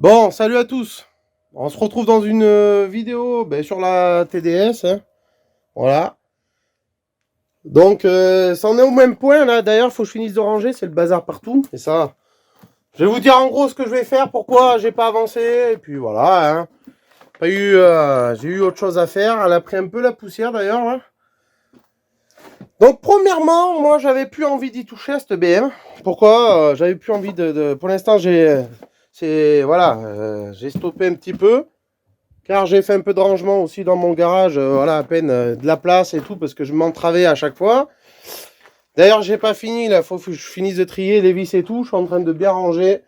Bon, salut à tous. On se retrouve dans une vidéo sur la TDS, hein. Voilà. Donc, ça en est au même point là. D'ailleurs, il faut que je finisse de ranger. C'est le bazar partout. Et ça, je vais vous dire en gros ce que je vais faire, pourquoi j'ai pas avancé. Et puis voilà, hein. J'ai eu autre chose à faire. Elle a pris un peu la poussière d'ailleurs, hein. Donc, premièrement, moi, j'avais plus envie d'y toucher à cette BM. Pourquoi j'avais plus envie Pour l'instant, j'ai stoppé un petit peu. Car j'ai fait un peu de rangement aussi dans mon garage, voilà, à peine de la place et tout, parce que je m'entravais à chaque fois. D'ailleurs, j'ai pas fini, là, faut que je finisse de trier les vis et tout. Je suis en train de bien ranger.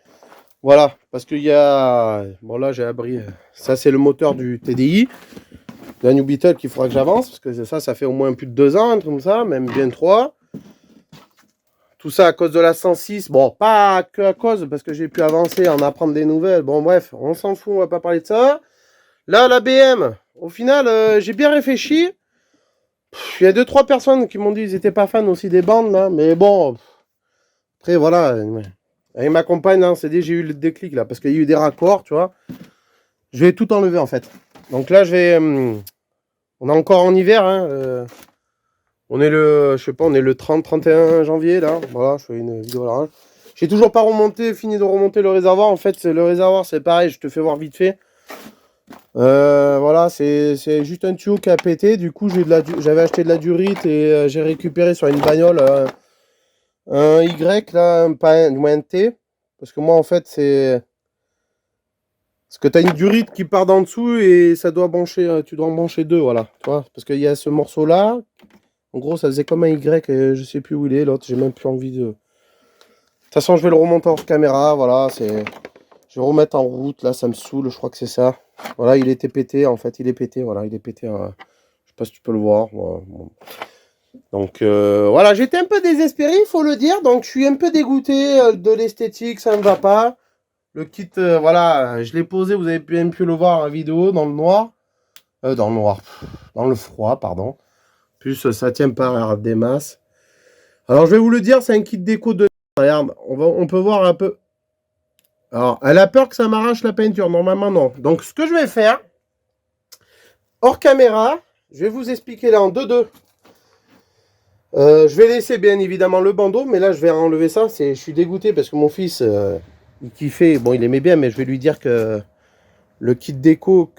Voilà, parce qu'il y a... Bon, là, j'ai abri... Ça, c'est le moteur du TDI, de la New Beetle, qu'il faudra que j'avance, parce que ça fait au moins plus de 2 ans, un truc comme ça, même bien 3. Tout ça à cause de la 106. Bon, pas que à cause, parce que j'ai pu avancer, en apprendre des nouvelles. Bon, bref, on s'en fout, on va pas parler de ça. Là, la BM, au final, j'ai bien réfléchi. Il y a 2-3 personnes qui m'ont dit qu'ils n'étaient pas fans aussi des bandes, là. Mais bon, après, voilà. Avec ma compagne, hein, c'est dit, j'ai eu le déclic, là. Parce qu'il y a eu des raccords, tu vois. Je vais tout enlever, en fait. Donc là, je vais... on est encore en hiver, hein. On est le... Je sais pas, on est le 30-31 janvier, là. Voilà, je fais une vidéo là. J'ai toujours pas fini de remonter le réservoir. En fait, le réservoir, c'est pareil, je te fais voir vite fait. Voilà, c'est juste un tuyau qui a pété. Du coup, j'avais acheté de la durite et j'ai récupéré sur une bagnole un Y, là, pas un T. Parce que moi, en fait, c'est... Parce que tu as une durite qui part d'en dessous et ça doit brancher, tu dois en brancher deux, voilà. Tu vois, parce qu'il y a ce morceau-là. En gros, ça faisait comme un Y et je sais plus où il est. L'autre, j'ai même plus envie de... De toute façon, je vais le remonter hors caméra, voilà, c'est... Je vais remettre en route, là, ça me saoule, je crois que c'est ça. Voilà, il était pété, en fait, il est pété, voilà, il est pété. Je sais pas si tu peux le voir. Voilà. Donc, voilà, j'étais un peu désespéré, il faut le dire. Donc, je suis un peu dégoûté de l'esthétique, ça ne va pas. Le kit, voilà, je l'ai posé, vous avez bien pu le voir en vidéo, dans le noir. Dans le froid, pardon. Plus, ça tient pas des masses. Alors, je vais vous le dire, c'est un kit déco de... Regarde, on peut voir un peu... Alors, elle a peur que ça m'arrache la peinture. Normalement, non. Donc, ce que je vais faire, hors caméra, je vais vous expliquer là en 2-2. Je vais laisser bien évidemment le bandeau, mais là, je vais enlever ça. Je suis dégoûté parce que mon fils, il kiffait. Bon, il aimait bien, mais je vais lui dire que le kit déco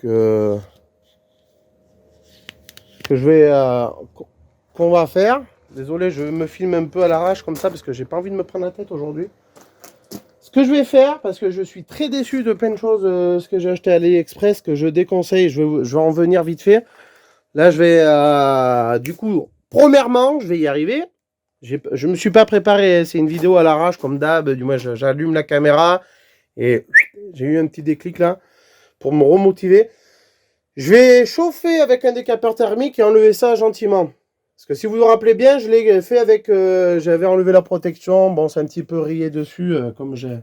qu'on va faire. Désolé, je me filme un peu à l'arrache comme ça parce que j'ai pas envie de me prendre la tête aujourd'hui. Ce que je vais faire, parce que je suis très déçu de plein de choses, ce que j'ai acheté à AliExpress, que je déconseille, je vais en venir vite fait. Là, je vais, du coup, premièrement, je vais y arriver. Je me suis pas préparé, c'est une vidéo à l'arrache, comme d'hab, du moins, j'allume la caméra, et j'ai eu un petit déclic là, pour me remotiver. Je vais chauffer avec un décapeur thermique et enlever ça gentiment. Parce que si vous vous rappelez bien, je l'ai fait avec... j'avais enlevé la protection. Bon, c'est un petit peu rayé dessus, comme j'ai...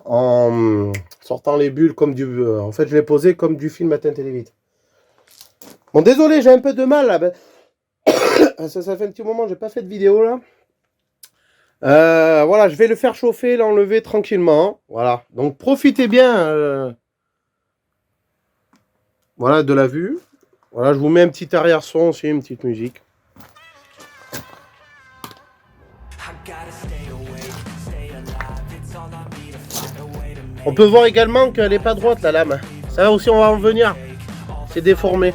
En sortant les bulles comme du... en fait, je l'ai posé comme du film à teinte vite. Bon, désolé, j'ai un peu de mal, là. Ça fait un petit moment, j'ai pas fait de vidéo, là. Voilà, je vais le faire chauffer, l'enlever tranquillement. Voilà, donc profitez bien voilà, de la vue. Voilà, je vous mets un petit arrière-son aussi, une petite musique. On peut voir également qu'elle n'est pas droite la lame. Ça aussi on va en venir. C'est déformé.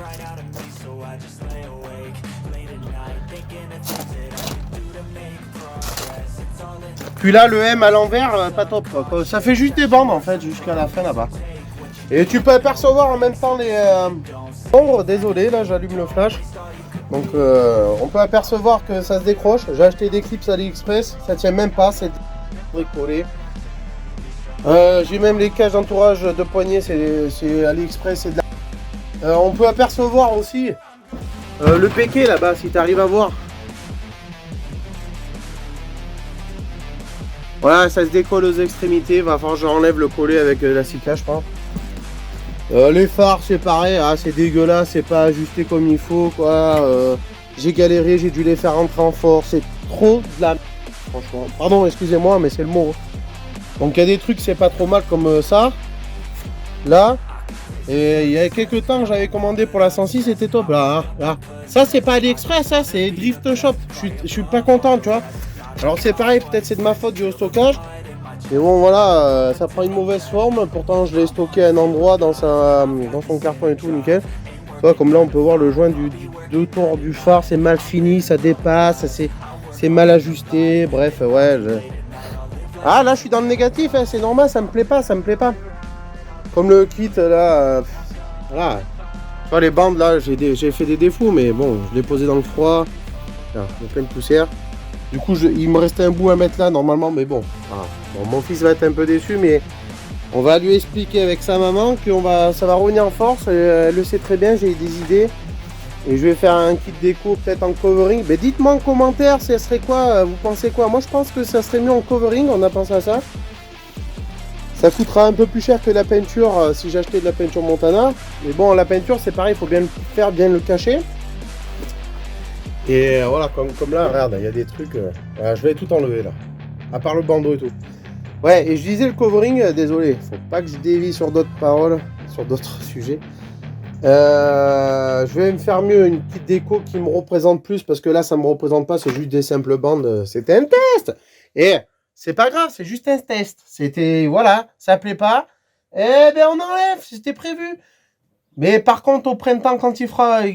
Puis là le M à l'envers, pas top. Ça fait juste des bandes en fait jusqu'à la fin là-bas. Et tu peux apercevoir en même temps les ombres. Désolé, là j'allume le flash. Donc on peut apercevoir que ça se décroche. J'ai acheté des clips à AliExpress, ça tient même pas, c'est bricolé. J'ai même les cages d'entourage de poignée, c'est AliExpress, c'est de la... on peut apercevoir aussi le péqué là-bas, si tu arrives à voir. Voilà, ça se décolle aux extrémités, va falloir que j'enlève le collet avec la cica, je pense. Les phares, c'est pareil, ah, c'est dégueulasse, c'est pas ajusté comme il faut, quoi. J'ai galéré, j'ai dû les faire rentrer en force, c'est trop de la... Franchement, pardon, excusez-moi, mais c'est le mot. Donc il y a des trucs, c'est pas trop mal comme ça. là. Et il y a quelques temps, j'avais commandé pour la 106, c'était top. Là, hein, là. Ça, c'est pas AliExpress, ça, c'est Drift Shop. Je suis pas content, tu vois. Alors, c'est pareil, peut-être c'est de ma faute du stockage. Mais bon, voilà, ça prend une mauvaise forme. Pourtant, je l'ai stocké à un endroit dans son carton et tout, nickel. Tu vois, comme là, on peut voir le joint du tour du phare, c'est mal fini, ça dépasse, c'est mal ajusté. Bref, ouais. Ah, là, je suis dans le négatif, hein, c'est normal, ça me plaît pas, ça me plaît pas. Comme le kit là, voilà. Tu vois, les bandes là, j'ai fait des défauts, mais bon, je l'ai posé dans le froid. Là, il y a plein de poussière. Du coup, il me restait un bout à mettre là normalement, mais bon, voilà. Bon, mon fils va être un peu déçu, mais on va lui expliquer avec sa maman que ça va revenir en force. Elle le sait très bien, j'ai des idées. Et je vais faire un kit déco peut-être en covering. Mais dites-moi en commentaire, ça serait quoi, vous pensez quoi? Moi, je pense que ça serait mieux en covering, on a pensé à ça. Ça coûtera un peu plus cher que la peinture si j'achetais de la peinture Montana. Mais bon, la peinture, c'est pareil, il faut bien le faire, bien le cacher. Et voilà, comme là, regarde, il y a des trucs. Voilà, je vais tout enlever là. À part le bandeau et tout. Ouais, et je disais le covering, désolé, faut pas que je dévie sur d'autres paroles, sur d'autres sujets. Je vais me faire mieux, une petite déco qui me représente plus, parce que là, ça me représente pas, c'est juste des simples bandes. C'était un test. Et c'est pas grave, c'est juste un test. C'était, voilà, ça plaît pas. Eh ben, on enlève, c'était prévu. Mais par contre, au printemps, quand il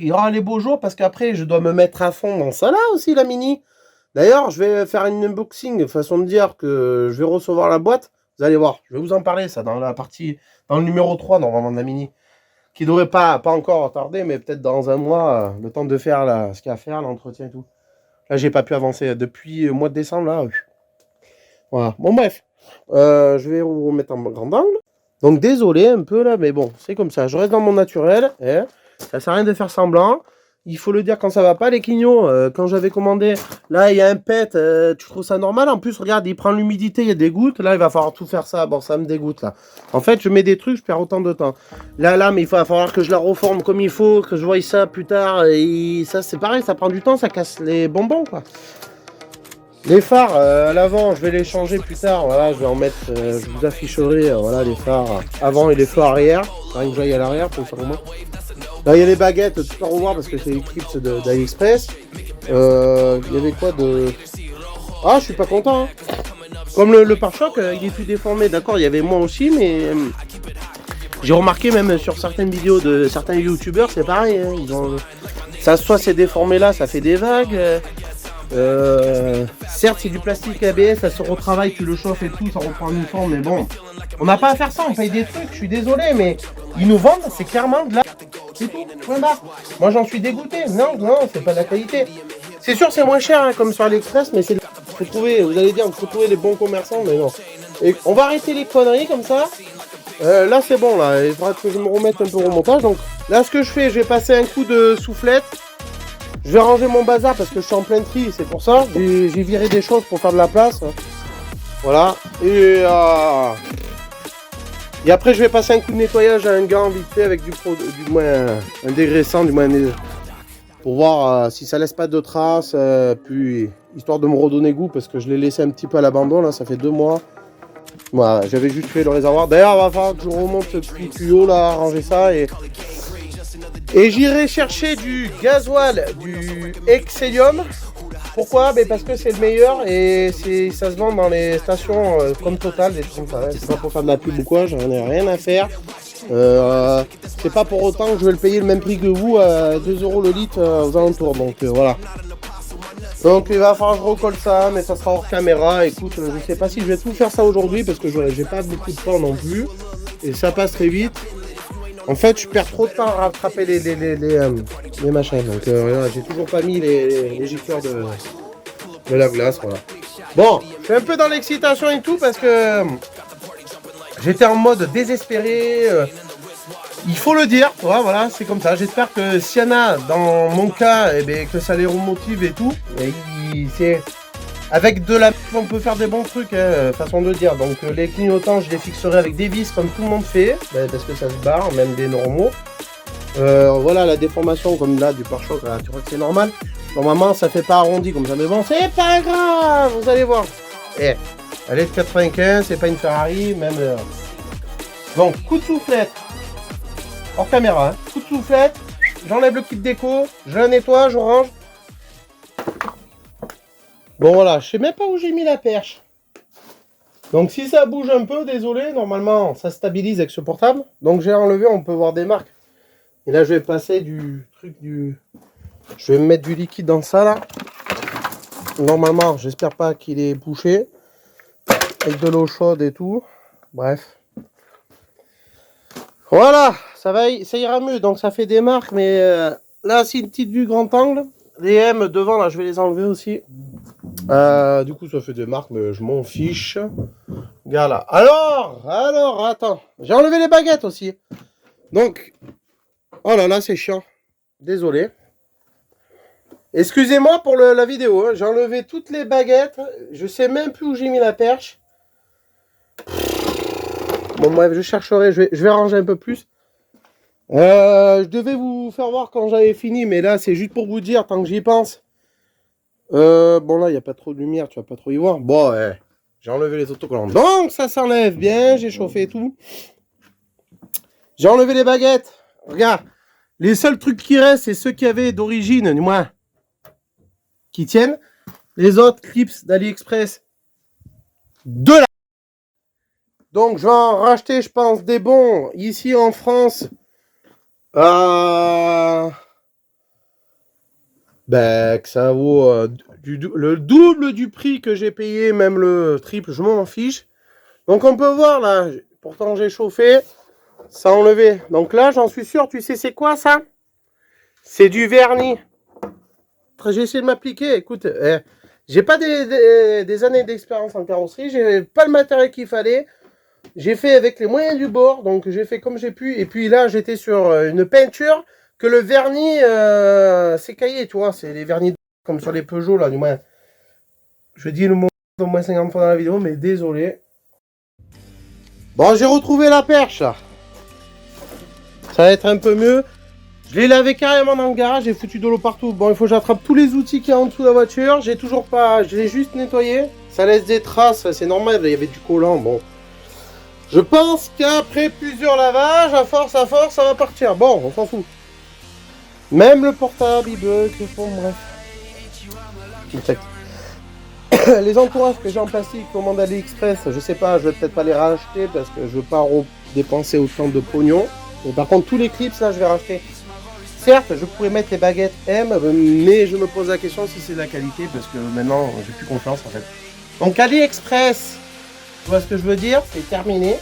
y aura les beaux jours, parce qu'après, je dois me mettre à fond dans ça là aussi, la Mini. D'ailleurs, je vais faire une unboxing, façon de dire que je vais recevoir la boîte. Vous allez voir, je vais vous en parler, ça, dans la partie, dans le numéro 3, normalement, de la Mini. Qui devrait pas encore tarder, mais peut-être dans un mois, le temps de faire ce qu'il y a à faire, l'entretien et tout. Là, j'ai pas pu avancer depuis le mois de décembre, là. Voilà. Bon, bref. Je vais vous remettre en grand angle. Donc, désolé un peu, là, mais bon, c'est comme ça. Je reste dans mon naturel. Hein. Ça sert à rien de faire semblant. Il faut le dire quand ça va pas, les quignons. Quand j'avais commandé, là, il y a un pet. Tu trouves ça normal? En plus, regarde, il prend l'humidité, il y a des gouttes. Là, il va falloir tout faire ça. Bon, ça me dégoûte, là. En fait, je mets des trucs, je perds autant de temps. Là, mais il va falloir que je la reforme comme il faut, que je voie ça plus tard. Et ça, c'est pareil, ça prend du temps, ça casse les bonbons, quoi. Les phares à l'avant, je vais les changer plus tard. Voilà, je vais en mettre, je vous afficherai voilà, les phares avant et les phares arrière. Rien que j'aille à l'arrière pour ça au moins. Là, il y a les baguettes, tout à revoir parce que c'est l'éclipse d'AliExpress. Il y avait quoi de. Ah, je suis pas content. Hein. Comme le pare-choc, il est tout déformé. D'accord, il y avait moi aussi, mais j'ai remarqué même sur certaines vidéos de certains youtubeurs, c'est pareil. Hein, ça, soit c'est déformé là, ça fait des vagues. Certes, c'est du plastique ABS, ça se retravaille, tu le chauffes et tout, ça reprend une forme, mais bon, on n'a pas à faire ça, on paye des trucs, je suis désolé, mais ils nous vendent, c'est clairement de la. C'est tout, point barre. Moi j'en suis dégoûté, non, c'est pas de la qualité. C'est sûr, c'est moins cher, hein, comme sur AliExpress, mais c'est. Faut trouver, vous allez dire, il faut trouver les bons commerçants, mais non. Et on va arrêter les conneries comme ça. Là, c'est bon, là, il faudra que je me remette un peu au montage. Donc là, ce que je fais, je vais passer un coup de soufflette. Je vais ranger mon bazar parce que je suis en plein tri, c'est pour ça. J'ai viré des choses pour faire de la place. Voilà. Et après, je vais passer un coup de nettoyage à un gant vite fait avec du moins un dégraissant, du moins pour voir si ça laisse pas de traces. Puis histoire de me redonner goût parce que je l'ai laissé un petit peu à l'abandon. Là, ça fait 2 mois. Voilà, j'avais juste fait le réservoir. D'ailleurs, il va falloir que je remonte ce petit tuyau là, ranger ça et j'irai chercher du gasoil, du Excellium. Pourquoi? Parce que c'est le meilleur et ça se vend dans les stations comme Total, des trucs comme ça. C'est pas pour faire de la pub ou quoi, j'en ai rien à faire. C'est pas pour autant que je vais le payer le même prix que vous, à 2 € le litre aux alentours. Donc voilà. Donc il va falloir que je recolle ça, mais ça sera hors caméra. Écoute, je sais pas si je vais tout faire ça aujourd'hui parce que j'ai pas beaucoup de temps non plus. Et ça passe très vite. En fait, je perds trop de temps à rattraper les machins. Donc, voilà, j'ai toujours pas mis les gicleurs de la glace. Voilà. Bon, je suis un peu dans l'excitation et tout parce que j'étais en mode désespéré. Il faut le dire, voilà, c'est comme ça. J'espère que s'il y en a, dans mon cas, que ça les remotive et tout. C'est avec de la on peut faire des bons trucs, façon de dire. Donc les clignotants, je les fixerai avec des vis comme tout le monde fait, parce que ça se barre, même des normaux. Voilà, la déformation comme là du pare-choc, tu vois que c'est normal. Normalement, ça fait pas arrondi comme ça, mais bon, c'est pas grave, vous allez voir. Elle est de 95, c'est pas une Ferrari, même. Donc, coup de soufflette. Hors caméra, hein. Coup de soufflette. J'enlève le kit déco. Je la nettoie, je range. Bon, voilà. Je sais même pas où j'ai mis la perche. Donc, si ça bouge un peu, désolé. Normalement, ça stabilise avec ce portable. Donc, j'ai enlevé. On peut voir des marques. Et là, je vais passer du truc du... Je vais me mettre du liquide dans ça, là. Normalement, j'espère pas qu'il est bouché. Avec de l'eau chaude et tout. Bref. Voilà, ça ira mieux. Donc ça fait des marques, mais là c'est une petite vue grand angle. Les M devant là, je vais les enlever aussi. Du coup ça fait des marques, mais je m'en fiche. Regarde là. Alors, attends. J'ai enlevé les baguettes aussi. Donc, oh là là, c'est chiant. Désolé. Excusez-moi pour la vidéo. Hein. J'ai enlevé toutes les baguettes. Je sais même plus où j'ai mis la perche. Bon bref, je chercherai, je vais ranger un peu plus. Je devais vous faire voir quand j'avais fini, mais là c'est juste pour vous dire, tant que j'y pense. Bon là, il n'y a pas trop de lumière, tu vas pas trop y voir. Bon, ouais, j'ai enlevé les autocollants. Donc ça s'enlève bien, j'ai chauffé tout. J'ai enlevé les baguettes. Regarde, les seuls trucs qui restent, c'est ceux qui avaient d'origine, du moins, qui tiennent. Les autres clips d'AliExpress, de la... Donc je vais en racheter, je pense, des bons ici en France. Ben, que ça vaut le double du prix que j'ai payé, même le triple, je m'en fiche. Donc on peut voir là, pourtant j'ai chauffé, ça a enlevé. Donc là, j'en suis sûr, tu sais c'est quoi ça? C'est du vernis. J'ai essayé de m'appliquer, écoute, j'ai pas des années d'expérience en carrosserie, j'ai pas le matériel qu'il fallait. J'ai fait avec les moyens du bord, donc j'ai fait comme j'ai pu. Et puis là, j'étais sur une peinture que le vernis s'écaillait, tu vois. C'est les vernis comme sur les Peugeot, là, du moins. Je dis le mot au moins 50 fois dans la vidéo, mais désolé. Bon, j'ai retrouvé la perche, là. Ça va être un peu mieux. Je l'ai lavé carrément dans le garage, j'ai foutu de l'eau partout. Bon, il faut que j'attrape tous les outils qu'il y a en dessous de la voiture. J'ai toujours pas... Je l'ai juste nettoyé. Ça laisse des traces, c'est normal, il y avait du collant, bon. Je pense qu'après plusieurs lavages, à force, ça va partir. Bon, on s'en fout. Même le portable, il bug, bon, bref. Les entourages que j'ai en plastique, commande AliExpress, je sais pas, je vais peut-être pas les racheter parce que je veux pas dépenser autant de pognon. Mais par contre, tous les clips, là, je vais racheter. Certes, je pourrais mettre les baguettes M, mais je me pose la question si c'est de la qualité parce que maintenant, j'ai plus confiance en fait. Donc AliExpress, tu vois ce que je veux dire, c'est terminé.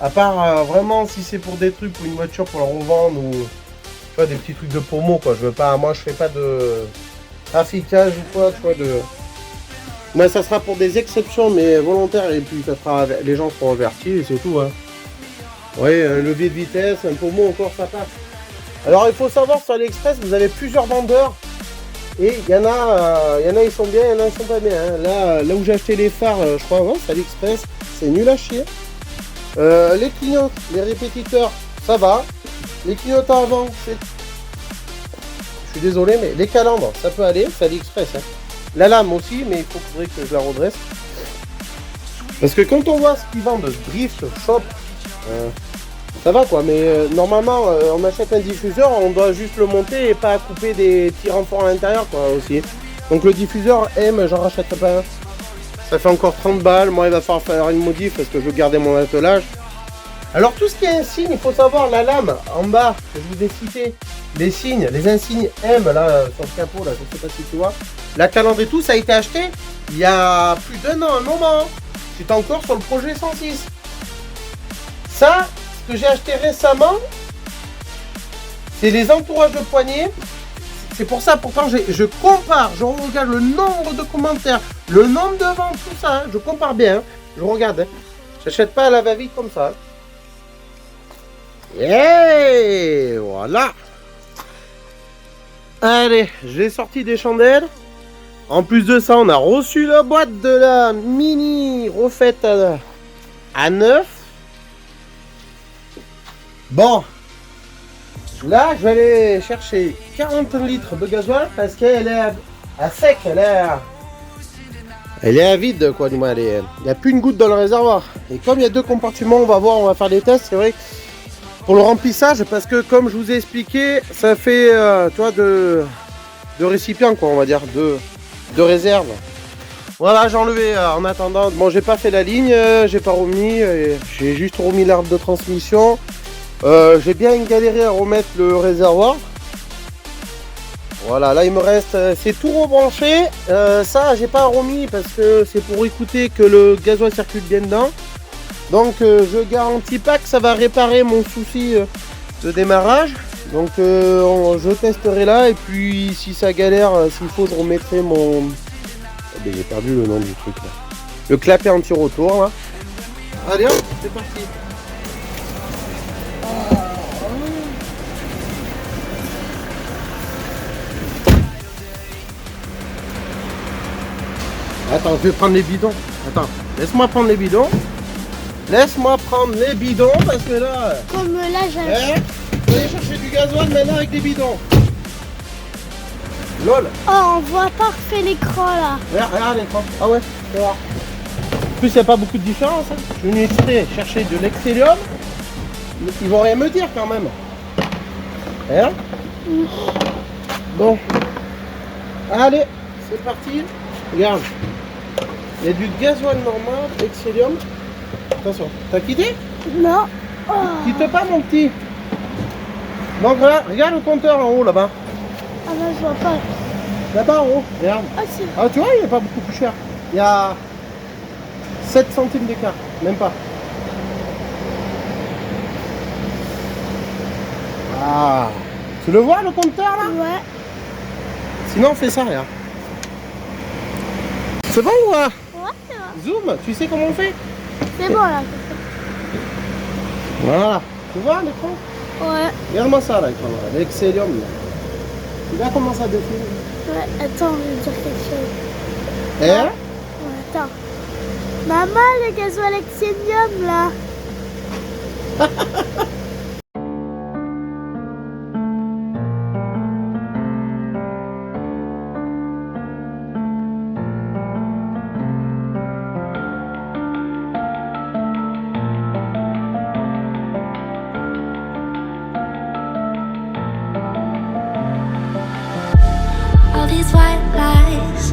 À part vraiment si c'est pour des trucs, pour une voiture pour la revendre ou tu vois, des petits trucs de promo quoi. Je veux pas, moi je fais pas de traficage ou quoi, tu vois de. Moi ça sera pour des exceptions mais volontaires et puis ça sera, les gens seront avertis et c'est tout. Hein. Oui, un levier de vitesse, un pommeau encore ça passe. Alors il faut savoir sur AliExpress vous avez plusieurs vendeurs. Et il y en a ils sont bien, il y en a ils sont pas bien. Hein. Là où j'ai acheté les phares, je crois, ouais, c'est AliExpress, c'est nul à chier. Les clignotes, les répétiteurs, ça va. Les clignotants avant, c'est... Je suis désolé, mais les calandres, ça peut aller, c'est AliExpress. Hein. La lame aussi, mais il faudrait que je la redresse. Parce que quand on voit ce qu'ils vendent, Drift, Shop, ça va quoi, mais normalement, on achète un diffuseur, on doit juste le monter et pas couper des petits renforts à l'intérieur quoi aussi. Donc le diffuseur M, j'en rachèterai pas un. Ça fait encore 30 balles, moi il va falloir faire une modif parce que je veux garder mon attelage. Alors tout ce qui est insigne, il faut savoir la lame en bas que je vous ai cité, les signes, les insignes M là sur le capot là, je sais pas si tu vois. La calandre et tout, ça a été acheté il y a plus d'un an, un moment. J'étais encore sur le projet 106. Ça, ce que j'ai acheté récemment, c'est les entourages de poignées. C'est pour ça, pourtant, je compare, je regarde le nombre de commentaires, le nombre de ventes, tout ça, hein, je compare bien, hein, je regarde. Hein. J'achète pas à la va-vite comme ça. Et voilà. Allez, j'ai sorti des chandelles. En plus de ça, on a reçu la boîte de la mini refaite à neuf. Bon. Là, je vais aller chercher 40 litres de gasoil parce qu'elle est à sec, elle Elle est à vide, quoi, du moins. Il n'y a plus une goutte dans le réservoir. Et comme il y a deux compartiments, on va voir, on va faire des tests. C'est vrai pour le remplissage, parce que comme je vous ai expliqué, ça fait toi, de récipients, quoi, on va dire, de réserve. Voilà, j'ai enlevé en attendant. Bon, j'ai pas fait la ligne, j'ai pas remis, j'ai juste remis l'arbre de transmission. J'ai bien galéré à remettre le réservoir. Voilà, là il me reste, c'est tout rebranché. Ça, j'ai pas remis parce que c'est pour écouter que le gasoil circule bien dedans. Donc, je garantis pas que ça va réparer mon souci de démarrage. Donc, je testerai là et puis si ça galère, s'il faut, je remettrai mon. Oh, ben, j'ai perdu le nom du truc là. Le clapet anti-retour là. Allez hop, c'est parti. Attends, je vais prendre les bidons. Attends, laisse-moi prendre les bidons. Laisse-moi prendre les bidons parce que là... Comme là, j'ai... je vais aller chercher du gasoil maintenant avec des bidons. LOL. Oh, on voit parfait l'écran là. Regarde l'écran. Ah ouais, c'est voir. En plus, il n'y a pas beaucoup de différence. Hein. Je suis venu chercher de l'excélium. Ils vont rien me dire quand même. Hein? Bon. Allez, c'est parti. Regarde. Il y a du gasoil normal, excellium. Attention, t'as quitté? Non. Oh. Quitte pas mon petit. Donc là, regarde le compteur en haut là-bas. Ah non, je vois pas. Là-bas en haut, regarde. Ah, tu vois, il n'est pas beaucoup plus cher. Il y a 7 centimes d'écart, même pas. Ah, tu le vois le compteur là? Ouais. Sinon, on fait ça, regarde. C'est bon ou pas? Ouais, c'est bon. Zoom, tu sais comment on fait? C'est bon là. Voilà. Tu vois l'écran? Ouais. Regarde-moi ça là, l'écran, l'excellium là. Tu vois comment ça défile? Ouais, attends, je vais dire quelque chose. Hein? Ouais, attends. Maman, le gasoil excellium là. These white lies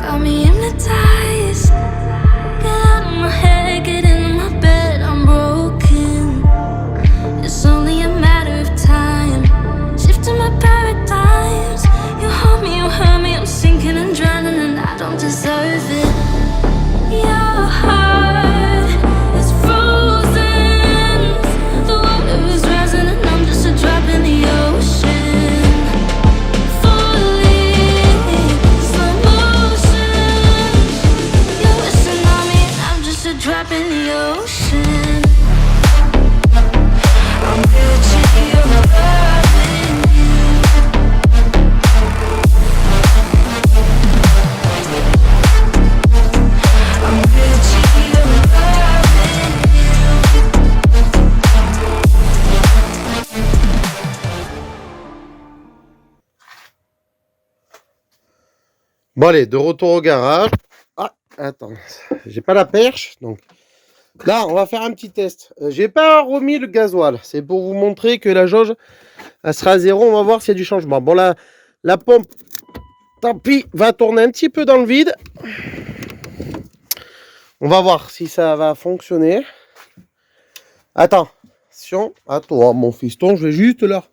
got me hypnotized. Get out of my head, get into my bed, I'm broken. It's only a matter of time. Shifting my paradigms. You hold me, you hurt me, I'm sinking and drowning, and I don't deserve it. Your heart is frozen. The water is rising, and I'm just a drop in the ocean. Drop in the ocean. I'm guilty of loving you. I'm guilty of loving you. Bon allez, de retour au garage. Ah, attends, j'ai pas la perche, donc là on va faire un petit test. J'ai pas remis le gasoil, c'est pour vous montrer que la jauge elle sera à zéro. On va voir s'il y a du changement. Bon là, la pompe, tant pis, va tourner un petit peu dans le vide. On va voir si ça va fonctionner. Attends, attention, à toi mon fiston, je vais juste leur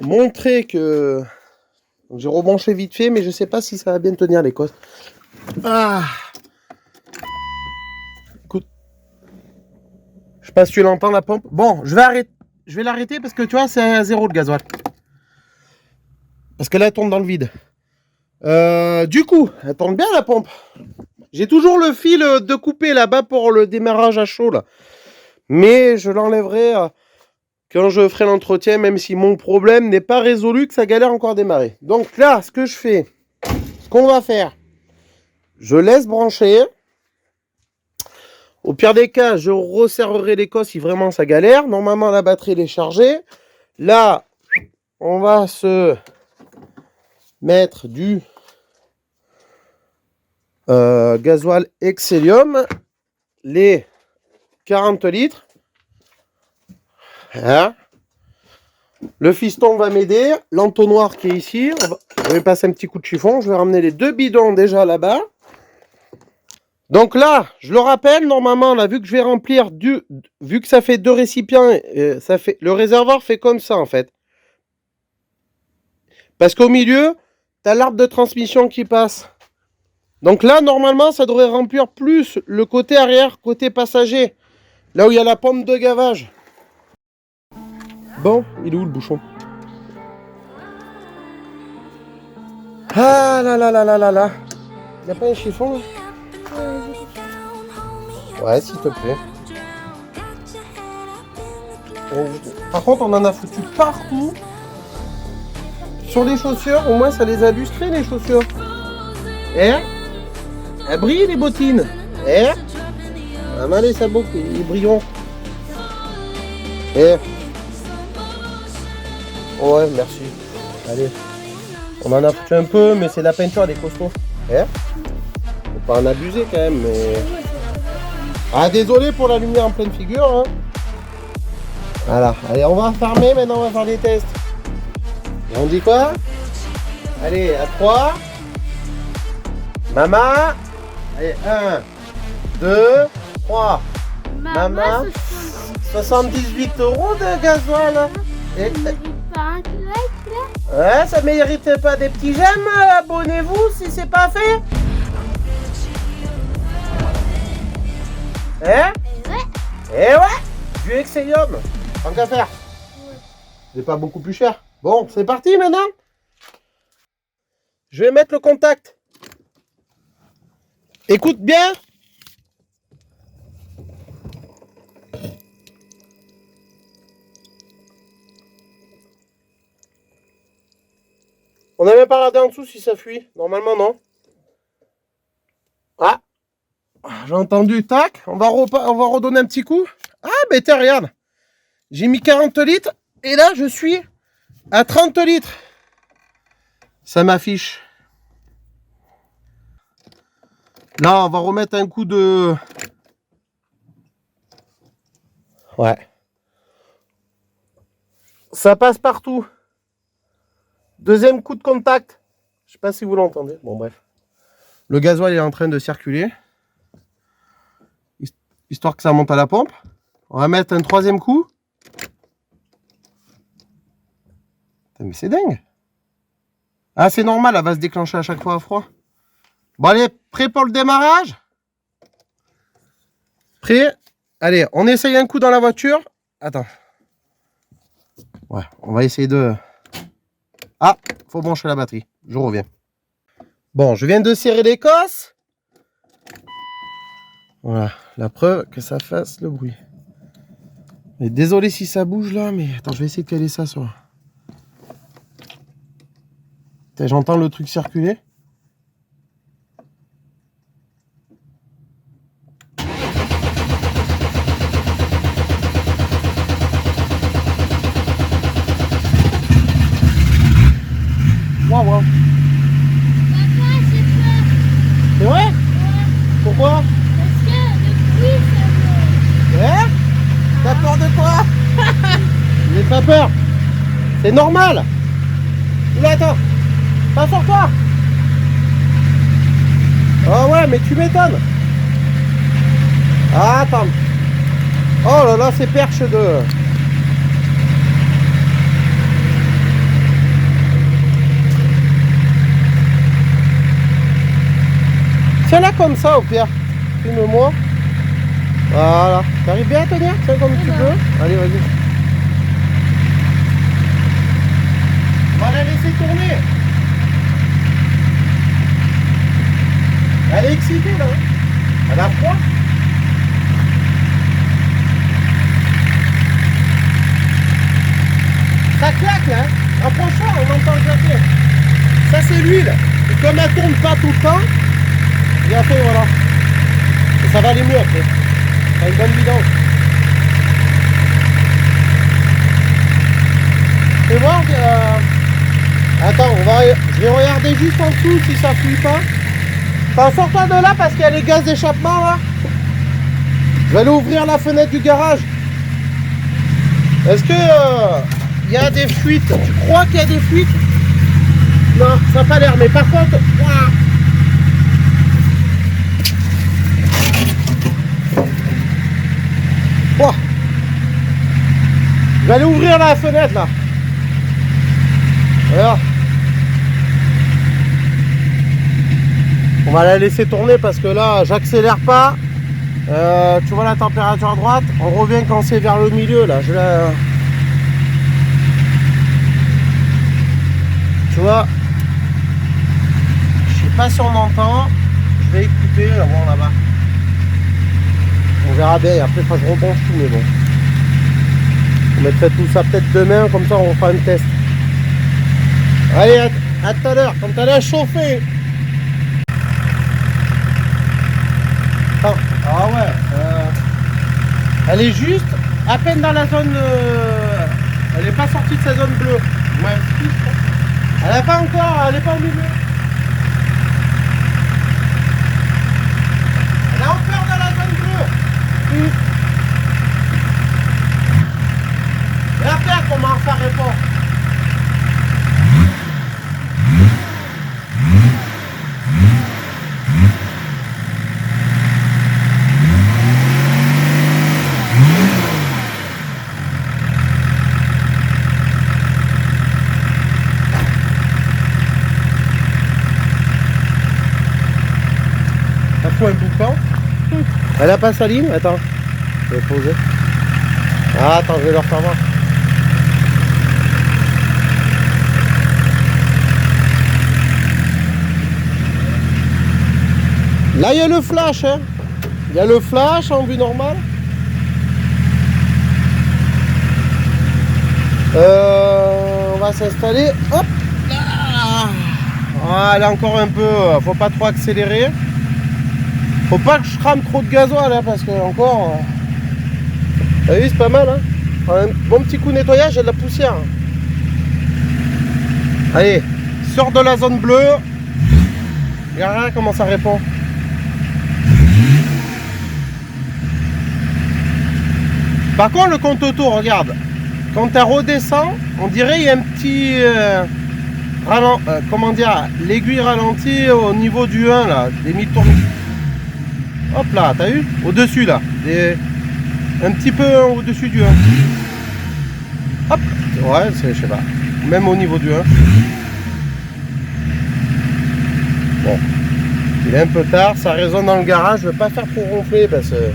montrer que j'ai rebranché vite fait, mais je sais pas si ça va bien tenir les cosses. Ah. Écoute. Je sais pas si tu l'entends la pompe. Bon, je vais arrêter. Je vais l'arrêter parce que tu vois, c'est à zéro le gasoil. Parce que là, elle tourne dans le vide. Du coup, elle tourne bien la pompe. J'ai toujours le fil de couper là-bas pour le démarrage à chaud là. Mais je l'enlèverai quand je ferai l'entretien, même si mon problème n'est pas résolu, que ça galère encore à démarrer. Donc là, ce que je fais, ce qu'on va faire, je laisse brancher. Au pire des cas, je resserrerai l'écosse si vraiment ça galère. Normalement, la batterie elle est chargée. Là, on va se mettre du gasoil Excellium, les 40 litres. Hein. Le fiston va m'aider, l'entonnoir qui est ici, je vais passer un petit coup de chiffon, je vais ramener les 2 bidons déjà là-bas. Donc là, je le rappelle, normalement, là, vu que je vais remplir vu que ça fait 2 récipients, le réservoir fait comme ça en fait. Parce qu'au milieu, tu as l'arbre de transmission qui passe. Donc là, normalement, ça devrait remplir plus le côté arrière, côté passager. Là où il y a la pompe de gavage. Bon, il est où le bouchon? Ah là là là là là là. Il n'y a pas un chiffon là? Ouais, s'il te plaît. Par contre, on en a foutu partout. Sur les chaussures, au moins ça les a lustrées les chaussures. Elles brillent les bottines. Ah, mal les sabots, ils brilleront. Ouais, merci. Allez. On en a foutu un peu, mais c'est la peinture, elle est costaud. Faut pas en abuser quand même, mais... Ah, désolé pour la lumière en pleine figure. Hein. Voilà. Allez, on va fermer, maintenant on va faire les tests. Et on dit quoi? Allez, à 3. Maman. Allez, 1, 2, 3. Maman. 78 € de gasoil. Et... Ouais, ça mérite pas des petits j'aime. Abonnez-vous si c'est pas fait. Eh ouais, du Excellium. Tant qu'à faire. C'est pas beaucoup plus cher. Bon, c'est parti maintenant. Je vais mettre le contact. Écoute bien. On n'a même pas regardé en dessous si ça fuit. Normalement, non. Ah. J'ai entendu, tac. On va redonner un petit coup. Ah, ben tiens, regarde. J'ai mis 40 litres. Et là, je suis à 30 litres. Ça m'affiche. Là, on va remettre un coup de... Ouais. Ça passe partout. Deuxième coup de contact. Je sais pas si vous l'entendez. Bon, bref. Le gasoil est en train de circuler. Histoire que ça monte à la pompe. On va mettre un troisième coup. Mais c'est dingue. Ah, c'est normal, elle va se déclencher à chaque fois à froid. Bon, allez, prêt pour le démarrage? Prêt? Allez, on essaye un coup dans la voiture. Attends. Ouais, on va essayer de... Ah, faut brancher la batterie. Je reviens. Bon, je viens de serrer l'écosse. Voilà, la preuve que ça fasse le bruit. Et désolé si ça bouge là, mais attends, je vais essayer de caler ça sur... J'entends le truc circuler. Wow. Papa, j'ai peur. C'est vrai? Ouais. Pourquoi? Parce que le bruit, ça me... Ouais? T'as peur de quoi? N'aie pas peur. C'est normal. Oula, attends. Pas sur toi. Oh ouais, mais tu m'étonnes. Ah, attends. Oh là là, c'est perche de... Tiens-la comme ça au pire. Filme-moi. Voilà. T'arrives bien à tenir? Tiens comme tu peux. Allez, vas-y. On va la laisser tourner. Elle est excitée là. Elle a froid. Ça claque là. Approche-toi, on entend claquer. Ça c'est l'huile. Et comme elle tourne pas tout le temps, et après voilà. Et ça va aller mieux après. Ça a une bonne vidange. Fais voir. Attends, je vais regarder juste en dessous si ça fuit pas. Attends, sors-toi de là parce qu'il y a les gaz d'échappement là. Je vais aller ouvrir la fenêtre du garage. Est-ce que il y a des fuites? Tu crois qu'il y a des fuites? Non, ça n'a pas l'air, mais par contre... Ouah. Ouah. Je vais aller ouvrir la fenêtre là. Voilà. On va la laisser tourner parce que là, j'accélère pas. Tu vois la température à droite. On revient quand c'est vers le milieu là. Tu vois. Je sais pas si on entend. Je vais écouter. Là, bon, là-bas. On verra bien. Après, je rebranche tout, mais bon. On mettrait tout ça peut-être demain. Comme ça, on fera un test. Allez, à tout à l'heure. Quand elle a chauffé. Ah ouais, elle est juste à peine dans la zone. Elle n'est pas sortie de sa zone bleue. Ouais, elle n'est pas encore, elle n'est pas au milieu. Elle est encore dans la zone bleue. Et après, comment ça répond? Un boucan. Elle a pas sa ligne. Attends, je vais poser. Ah, attends, je vais leur faire voir. Là, il y a le flash. Hein. Il y a le flash en vue normale. On va s'installer. Hop là. Ah, elle est encore un peu. Faut pas trop accélérer. Faut pas que je crame trop de gasoil là parce que encore. T'as vu, c'est pas mal hein. Un bon petit coup de nettoyage, il y a de la poussière. Allez, sors de la zone bleue. Regarde comment ça répond. Par contre, le compte auto, regarde. Quand tu redescends, on dirait il y a un petit. Comment dire, l'aiguille ralentie au niveau du 1 là, des mi-tours. Hop là, t'as vu? Au-dessus là. Un petit peu au-dessus du 1. Hop. Ouais, je sais pas. Même au niveau du 1. Bon. Il est un peu tard, ça résonne dans le garage. Je vais pas faire trop ronfler parce que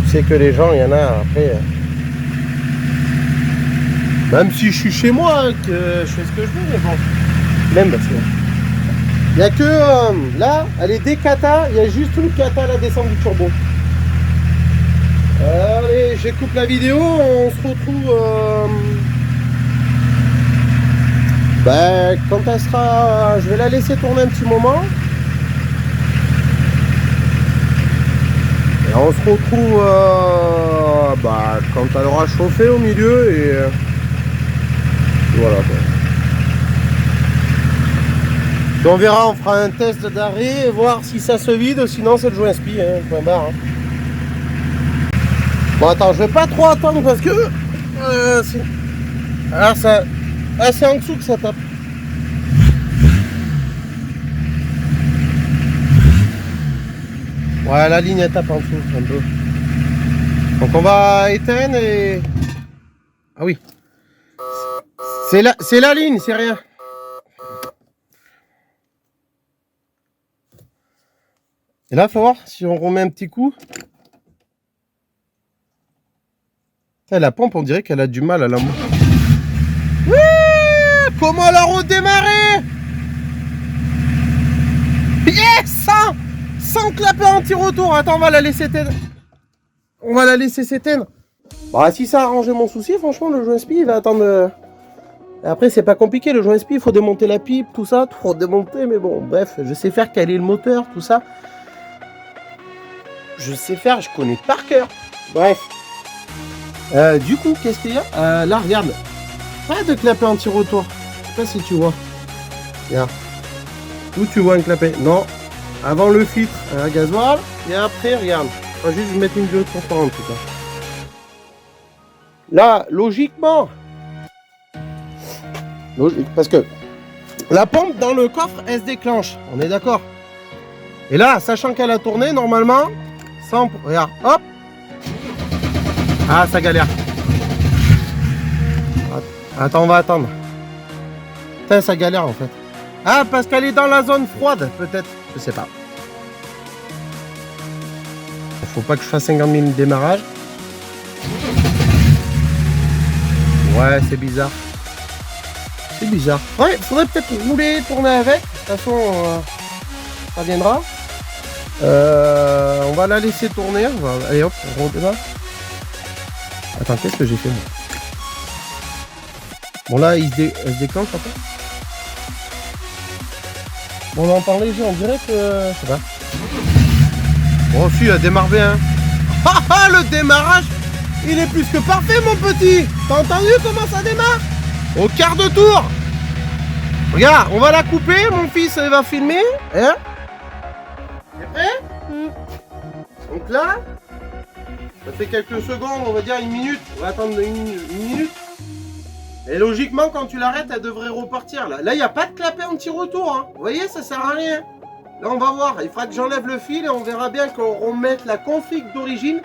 tu sais que les gens, il y en a après. Même si je suis chez moi, que je fais ce que je veux, mais bon. Même parce que. Il n'y a que là, elle est décata, il y a juste le cata à la descente du turbo. Allez, j'écoute la vidéo, on se retrouve quand elle sera. Je vais la laisser tourner un petit moment. Et on se retrouve quand elle aura chauffé au milieu et voilà quoi. On verra, on fera un test d'arrêt et voir si ça se vide, sinon c'est le joint spi, hein, point barre. Hein. Bon attends, je vais pas trop attendre parce que c'est en dessous que ça tape. Ouais, la ligne elle tape en dessous un peu. Donc on va éteindre et... Ah oui. C'est la ligne, c'est rien. Et là, il faut voir si on remet un petit coup. La pompe, on dirait qu'elle a du mal à la... Oui, comment elle a redémarré? Yes, sans clapet anti-retour. Attends, on va la laisser éteindre. On va la laisser s'éteindre. Bah, si ça a arrangé mon souci, franchement, le joint spi, il va attendre... Après, c'est pas compliqué, le joint spi, il faut démonter la pipe, tout ça. Tout faut démonter, mais bon, bref, je sais faire caler le moteur, tout ça. Je sais faire, je connais par cœur. Bref. Du coup, qu'est-ce qu'il y a là, regarde. Pas de clapet anti-retour. Je sais pas si tu vois. Regarde. Où tu vois un clapet? Non. Avant le filtre à gasoil et après, regarde. Je vais juste mettre une vidéo transparente tout ça. Là, logiquement, parce que la pompe dans le coffre, elle se déclenche. On est d'accord? Et là, sachant qu'elle a tourné, normalement, sans... Regarde, hop. Ah, ça galère. Attends, on va attendre. Putain, ça galère en fait. Ah, parce qu'elle est dans la zone froide, peut-être. Je sais pas. Faut pas que je fasse 50 000 démarrages. Ouais, c'est bizarre. C'est bizarre. Ouais, faudrait peut-être rouler, tourner avec. De toute façon, ça viendra. On va la laisser tourner. Allez hop, on redémarre. Attends, qu'est-ce que j'ai fait moi? Bon là, il se déclenche après. Bon, on entend léger, on dirait que... je sais pas. Bon, si, elle démarre bien. Ah ah, le démarrage, il est plus que parfait, mon petit. T'as entendu comment ça démarre? Au quart de tour. Regarde, on va la couper, mon fils va filmer. Hein? T'es prêt? Donc là, ça fait quelques secondes, on va dire une minute. On va attendre une minute. Et logiquement, quand tu l'arrêtes, elle devrait repartir. Là, il n'y a pas de clapet anti-retour. Hein. Vous voyez, ça sert à rien. Là, on va voir. Il faudra que j'enlève le fil et on verra bien qu'on remette la config d'origine.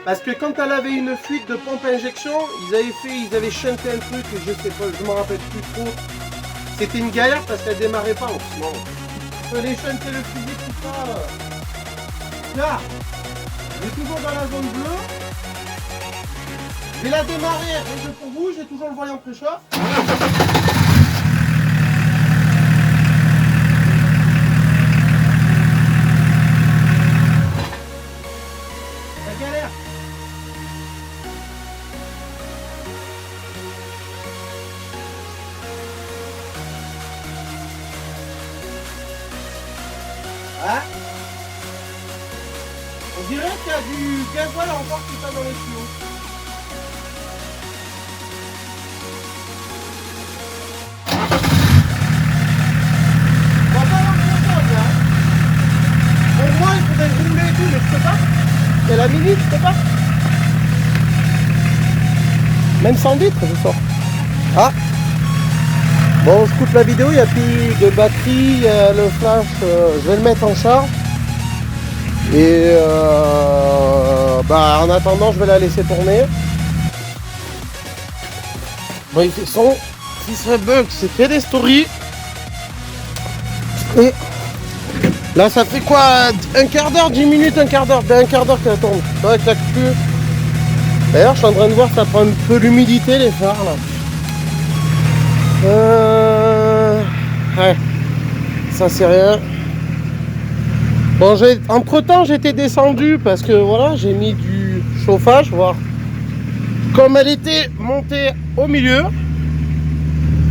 Parce que quand elle avait une fuite de pompe à injection, ils avaient chanté un truc et je sais pas, je m'en rappelle plus trop. C'était une galère parce qu'elle démarrait pas en ce moment. Il fallait chanter le fusil, tout ça. Là, on est toujours dans la zone bleue. Je vais la démarrer, rien que pour vous, j'ai toujours le voyant préchauffe. La galère. Hein? On dirait qu'il y a du gasoil encore qui passe dans les tuyaux. Mais je peux pas. C'est la minute, je peux pas. Même sans vitre, je sors. Ah. Bon, je coupe la vidéo, il n'y a plus de batterie, le flash, je vais le mettre en charge. Et en attendant, je vais la laisser tourner. Bon, il fait son. Si ça bug, c'est que des stories. Et là, ça fait quoi? Un quart d'heure, 10 minutes, un quart d'heure. Ben, un quart d'heure qu'elle tourne. Ouais, claque plus. D'ailleurs, je suis en train de voir, ça prend un peu l'humidité, les phares, là. Ouais. Ça, c'est rien. Bon, entre-temps, j'étais descendu parce que, voilà, j'ai mis du chauffage, voir comme elle était montée au milieu.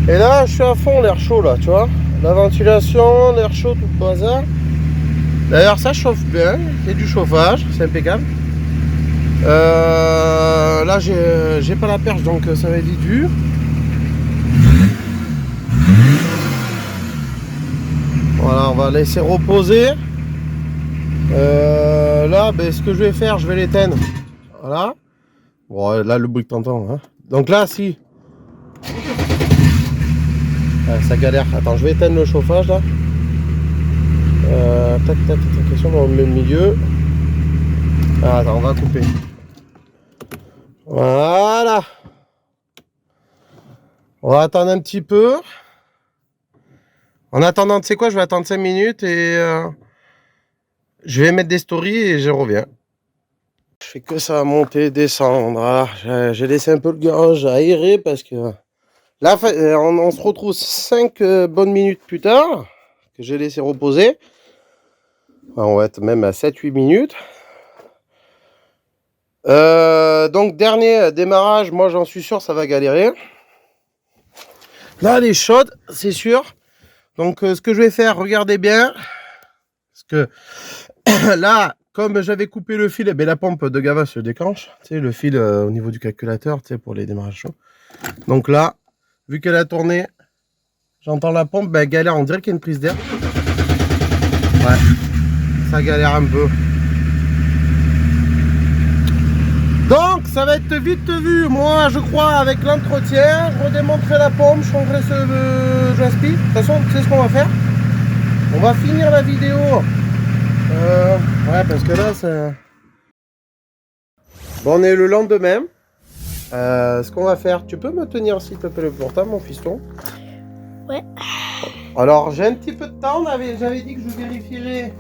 Et là, je suis à fond l'air chaud, là, tu vois. La ventilation, l'air chaud, tout le bazar. D'ailleurs, ça chauffe bien, il y a du chauffage, c'est impeccable. Là, j'ai pas la perche, donc ça va être dur. Voilà, on va laisser reposer. Là, ce que je vais faire, je vais l'éteindre. Voilà. Bon, là, le bruit que t'entends. Hein. Donc là, si. Ça galère. Attends, je vais éteindre le chauffage là. Tac, question, on met le milieu. Ah, attends, on va couper. Voilà. On va attendre un petit peu. En attendant, tu sais quoi, je vais attendre 5 minutes et je vais mettre des stories et je reviens. Je fais que ça, monter, descendre. Voilà. J'ai laissé un peu le garage aéré parce que là, on se retrouve 5 bonnes minutes plus tard que j'ai laissé reposer. On va être même à 7-8 minutes. Donc dernier démarrage, moi j'en suis sûr ça va galérer. Là elle est chaude, c'est sûr. Donc ce que je vais faire, regardez bien. Parce que là, comme j'avais coupé le fil, la pompe de gavage se déclenche. Tu sais, le fil au niveau du calculateur, tu sais, pour les démarrages chauds. Donc là, vu qu'elle a tourné, j'entends la pompe, elle galère, on dirait qu'il y a une prise d'air. ça galère un peu. Donc ça va être vite vu. Moi je crois avec l'entretien, je redémonterai la pompe, je changerai ce joint-spi. De toute façon, tu sais ce qu'on va faire? On va finir la vidéo. Ouais, parce que là c'est... Bon, on est le lendemain. Ce qu'on va faire, tu peux me tenir s'il te plaît le portable, mon fiston? Ouais. Alors j'ai un petit peu de temps, j'avais dit que je vérifierais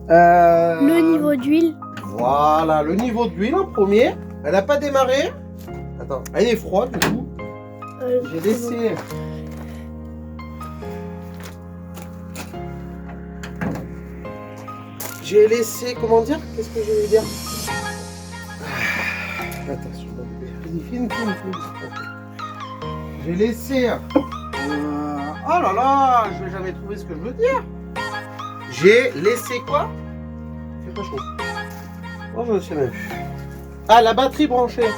Le niveau d'huile. Voilà, le niveau d'huile en premier. Elle n'a pas démarré. Attends, elle est froide du coup. J'ai laissé... J'ai laissé... Comment dire? Qu'est-ce que je vais dire? Attention, film. J'ai laissé... Oh là là, je vais jamais trouver ce que je veux dire. J'ai laissé quoi? Il fait pas chaud. Oh, je ne sais même plus. Ah, la batterie branchée.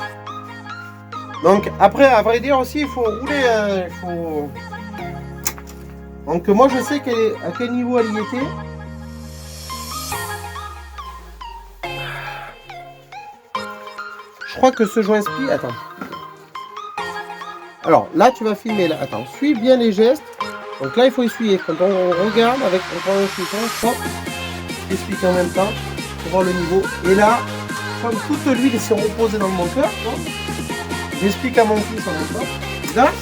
Donc après, à vrai dire aussi, il faut rouler. Il faut... Donc moi, je sais à quel niveau elle y était. Je crois que ce joint-spi... Attends. Alors là, tu vas filmer. Là. Attends, suis bien les gestes. Donc là, il faut essuyer. Quand on regarde, on prend un suivant, hop, explique en même temps pour voir le niveau. Et là, comme toute l'huile s'est reposée dans le moteur, j'explique à mon fils en même temps. Là,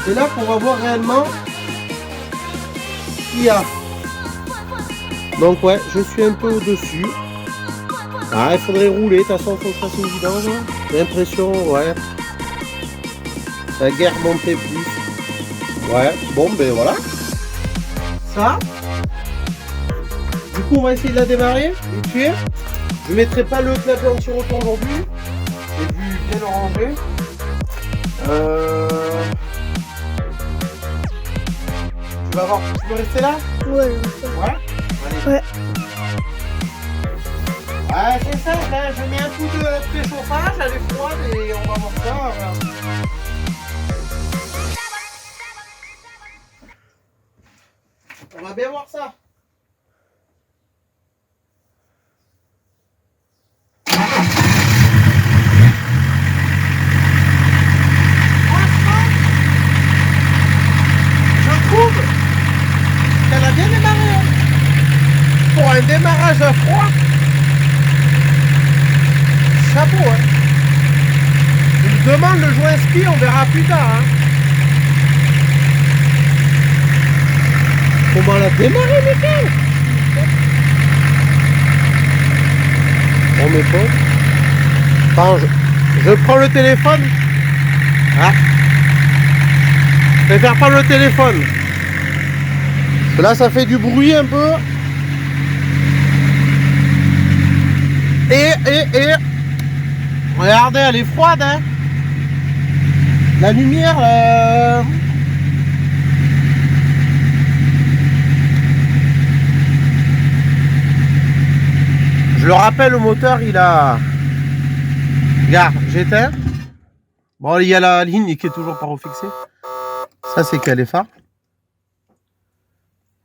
c'est là qu'on va voir réellement ce qu'il y a. Donc ouais, je suis un peu au-dessus. Ah, il faudrait rouler, de toute façon, il faut que je fasse une vidange. J'ai l'impression, ouais. La guerre montait plus. Ouais, bon, ben voilà. Ça. Du coup, on va essayer de la démarrer, vite fait. Je ne mettrai pas le clapet anti-rotor aujourd'hui. J'ai vu bien le ranger. Tu vas voir, tu peux rester là? Ouais. Ouais. Allez. Ouais. Ouais, c'est ça, là, je mets un coup de préchauffage, elle est froide et on va voir ça. On va bien voir ça. Je trouve qu'elle a bien démarré. Pour un démarrage à froid. Chapeau, hein. Je me demande le joint-spi, on verra plus tard, hein. Comment la démarrer, Michael? On met pas. Attends, je prends le téléphone. Ah. Je préfère prendre le téléphone. Parce que là, ça fait du bruit un peu. Et... Regardez, elle est froide, hein. La lumière... Je le rappelle, le moteur, il a... Regarde, j'éteins. Bon, il y a la ligne qui est toujours pas refixée. Ça, c'est qu'elle est phare.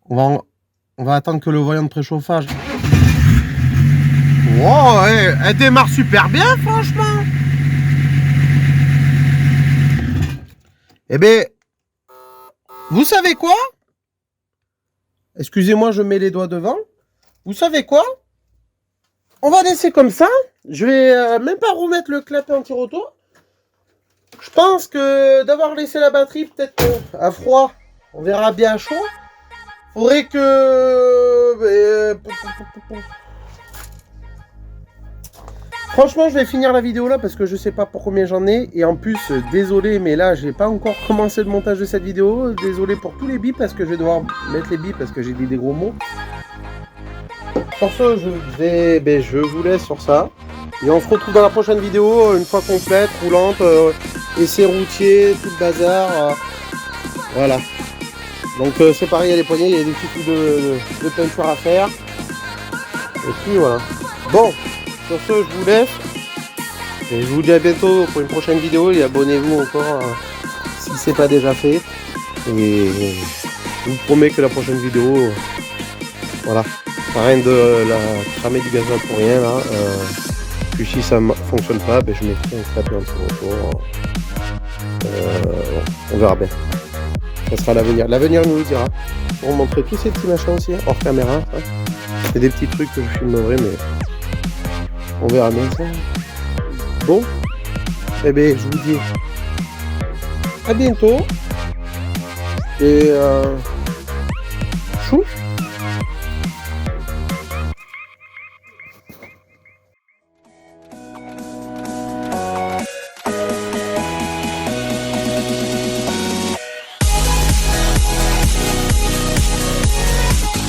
On va attendre que le voyant de préchauffage... Wow, elle démarre super bien, franchement. Eh bien, vous savez quoi? Excusez-moi, je mets les doigts devant. Vous savez quoi? On va laisser comme ça. Je vais même pas remettre le clapet anti-rotor. Je pense que d'avoir laissé la batterie peut-être à froid, on verra bien à chaud. Faudrait que... Franchement, je vais finir la vidéo là parce que je sais pas pour combien j'en ai. Et en plus, désolé, mais là, j'ai pas encore commencé le montage de cette vidéo. Désolé pour tous les bips parce que je vais devoir mettre les bips parce que j'ai dit des gros mots. Sur ce, je vous laisse sur ça. Et on se retrouve dans la prochaine vidéo, une fois complète, roulante, essai routier, tout le bazar. Voilà. Donc c'est pareil, il y a les poignées, il y a des petits coups de peinture à faire. Et puis voilà. Bon. Sur ce, je vous laisse. Et je vous dis à bientôt pour une prochaine vidéo. Et abonnez-vous encore si ce n'est pas déjà fait. Et je vous promets que la prochaine vidéo, voilà, Rien de la cramer du gasoil pour rien là. Puis si ça ne fonctionne pas, ben, je mettrai un clapet autour. On verra bien. Ça sera l'avenir. L'avenir nous le dira. Pour vous montrer tous ces petits machins aussi, hors caméra. C'est des petits trucs que je filmerai, mais on verra bien ça. Bon, eh bien, je vous dis à bientôt. Et